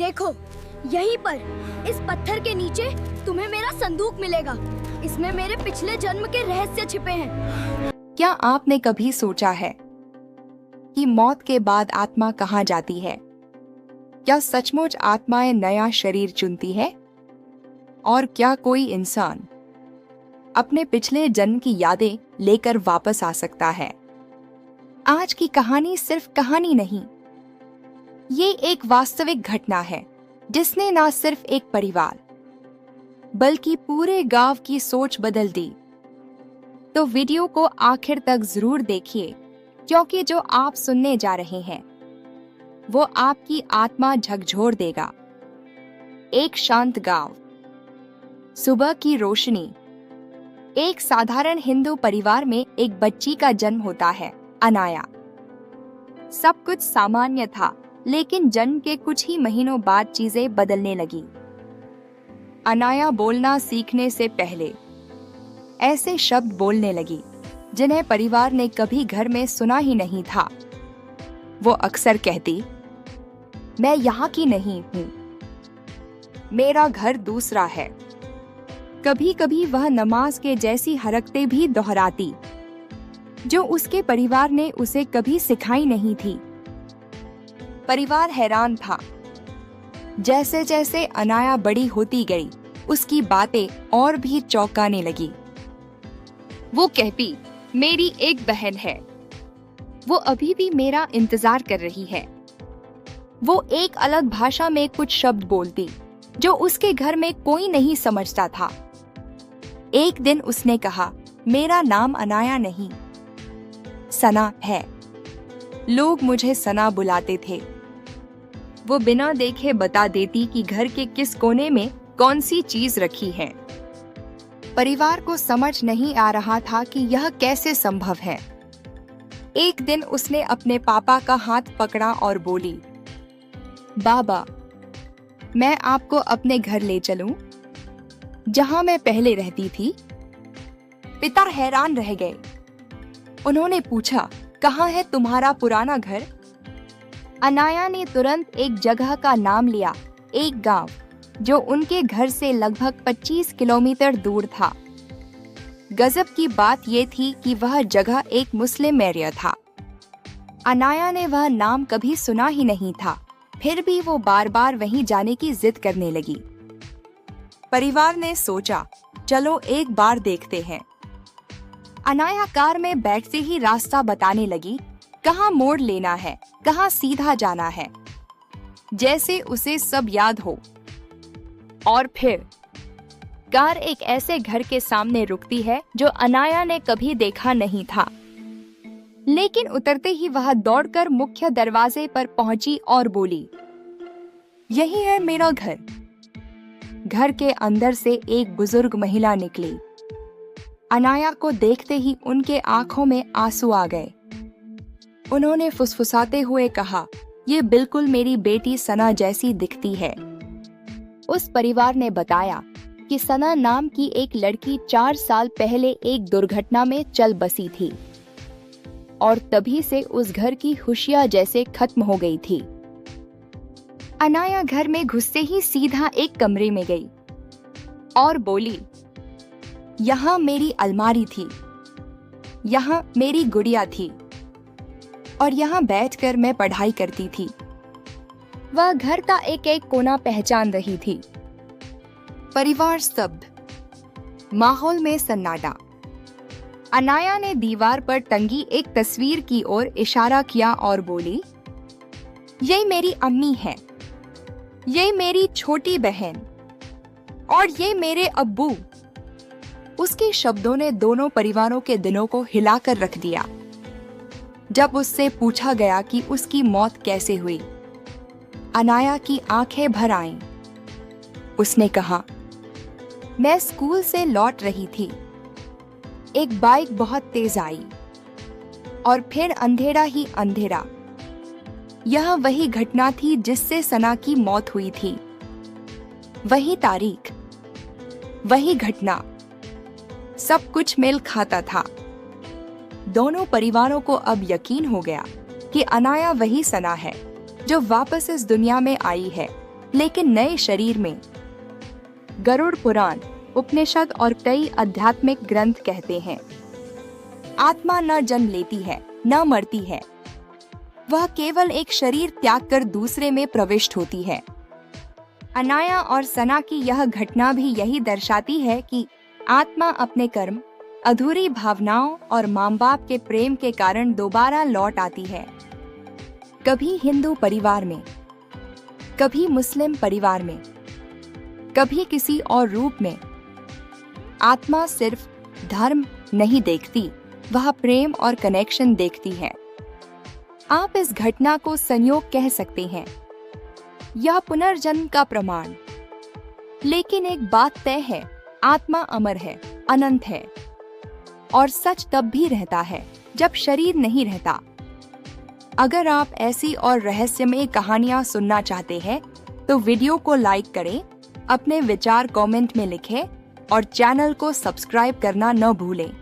देखो, यहीं पर इस पत्थर के नीचे तुम्हें मेरा संदूक मिलेगा। इसमें मेरे पिछले जन्म के रहस्य छिपे हैं। क्या आपने कभी सोचा है कि मौत के बाद आत्मा कहाँ जाती है? क्या सचमुच आत्माएं नया शरीर चुनती है? और क्या कोई इंसान अपने पिछले जन्म की यादें लेकर वापस आ सकता है? आज की कहानी सिर्फ कहानी नहीं, ये एक वास्तविक घटना है जिसने न सिर्फ एक परिवार बल्कि पूरे गांव की सोच बदल दी। तो वीडियो को आखिर तक जरूर देखिए, क्योंकि जो आप सुनने जा रहे हैं वो आपकी आत्मा झकझोर देगा। एक शांत गांव, सुबह की रोशनी। एक साधारण हिंदू परिवार में एक बच्ची का जन्म होता है, अनाया। सब कुछ सामान्य था, लेकिन जन्म के कुछ ही महीनों बाद चीजें बदलने लगी। अनाया बोलना सीखने से पहले ऐसे शब्द बोलने लगी जिन्हें परिवार ने कभी घर में सुना ही नहीं था। वो अक्सर कहती, मैं यहाँ की नहीं हूँ, मेरा घर दूसरा है। कभी कभी वह नमाज के जैसी हरकतें भी दोहराती, जो उसके परिवार ने उसे कभी सिखाई नहीं थी। परिवार हैरान था। जैसे जैसे अनाया बड़ी होती गई, उसकी बातें और भी चौंकाने लगी। वो कहती, मेरी एक बहन है, वो अभी भी मेरा इंतजार कर रही है। वो एक अलग भाषा में कुछ शब्द बोलती जो उसके घर में कोई नहीं समझता था। एक दिन उसने कहा, मेरा नाम अनाया नहीं, सना है। लोग मुझे सना बुलाते थे। वो बिना देखे बता देती कि घर के किस कोने में कौन सी चीज रखी है। परिवार को समझ नहीं आ रहा था कि यह कैसे संभव है। एक दिन उसने अपने पापा का हाथ पकड़ा और बोली, बाबा, मैं आपको अपने घर ले चलूं, जहां मैं पहले रहती थी? पिता हैरान रह गए। उन्होंने पूछा, कहाँ है तुम्हारा पुराना घर? अनाया ने तुरंत एक जगह का नाम लिया, एक गांव जो उनके घर से लगभग 25 किलोमीटर दूर था। गजब की बात ये थी कि वह जगह एक मुस्लिम एरिया था। अनाया ने वह नाम कभी सुना ही नहीं था, फिर भी वो बार बार वहीं जाने की जिद करने लगी। परिवार ने सोचा, चलो एक बार देखते हैं। अनाया कार में बैठते ही रास्ता बताने लगी, कहाँ मोड़ लेना है, कहाँ सीधा जाना है, जैसे उसे सब याद हो। और फिर कार एक ऐसे घर के सामने रुकती है जो अनाया ने कभी देखा नहीं था। लेकिन उतरते ही वह दौड़कर मुख्य दरवाजे पर पहुंची और बोली, यही है मेरा घर। घर के अंदर से एक बुजुर्ग महिला निकली। अनाया को देखते ही उनके आंखों में आंसू आ गए। उन्होंने फुसफुसाते हुए कहा, ये बिल्कुल मेरी बेटी सना जैसी दिखती है। उस परिवार ने बताया कि सना नाम की एक लड़की 4 साल पहले एक दुर्घटना में चल बसी थी और तभी से उस घर की खुशियां जैसे खत्म हो गई थी। अनाया घर में घुसते ही सीधा एक कमरे में गई और बोली, यहाँ मेरी अलमारी थी, यहाँ मेरी गुड़िया थी और यहाँ बैठकर मैं पढ़ाई करती थी। वह घर का एक एक कोना पहचान रही थी। परिवार स्तब्ध, माहौल में सन्नाटा। अनाया ने दीवार पर टंगी एक तस्वीर की ओर इशारा किया और बोली, ये मेरी अम्मी है, ये मेरी छोटी बहन और ये मेरे अब्बू। उसके शब्दों ने दोनों परिवारों के दिलों को हिलाकर रख दिया। जब उससे पूछा गया कि उसकी मौत कैसे हुई, अनाया की आंखें भर आईं। उसने कहा, मैं स्कूल से लौट रही थी, एक बाइक बहुत तेज आई और फिर अंधेरा ही अंधेरा। यह वही घटना थी जिससे सना की मौत हुई थी। वही तारीख, वही घटना, सब कुछ मेल खाता था। दोनों परिवारों को अब यकीन हो गया कि अनाया वही सना है जो वापस इस दुनिया में आई है लेकिन नए शरीर में। गरुड़ पुराण, उपनिषद और कई आध्यात्मिक ग्रंथ कहते हैं आत्मा न जन्म लेती है, न मरती है। वह केवल एक शरीर त्याग कर दूसरे में प्रविष्ट होती है। अनाया और सना की यह घटना भी यही दर्शाती है कि आत्मा अपने कर्म, अधूरी भावनाओं और माँ बाप के प्रेम के कारण दोबारा लौट आती है। कभी हिंदू परिवार में, कभी मुस्लिम परिवार में, कभी किसी और रूप में। आत्मा सिर्फ धर्म नहीं देखती, वह प्रेम और कनेक्शन देखती है। आप इस घटना को संयोग कह सकते हैं या पुनर्जन्म का प्रमाण। लेकिन एक बात तय है, आत्मा अमर है, अनंत है और सच तब भी रहता है जब शरीर नहीं रहता। अगर आप ऐसी और रहस्यमय कहानियां सुनना चाहते हैं तो वीडियो को लाइक करें, अपने विचार कमेंट में लिखें और चैनल को सब्सक्राइब करना न भूलें।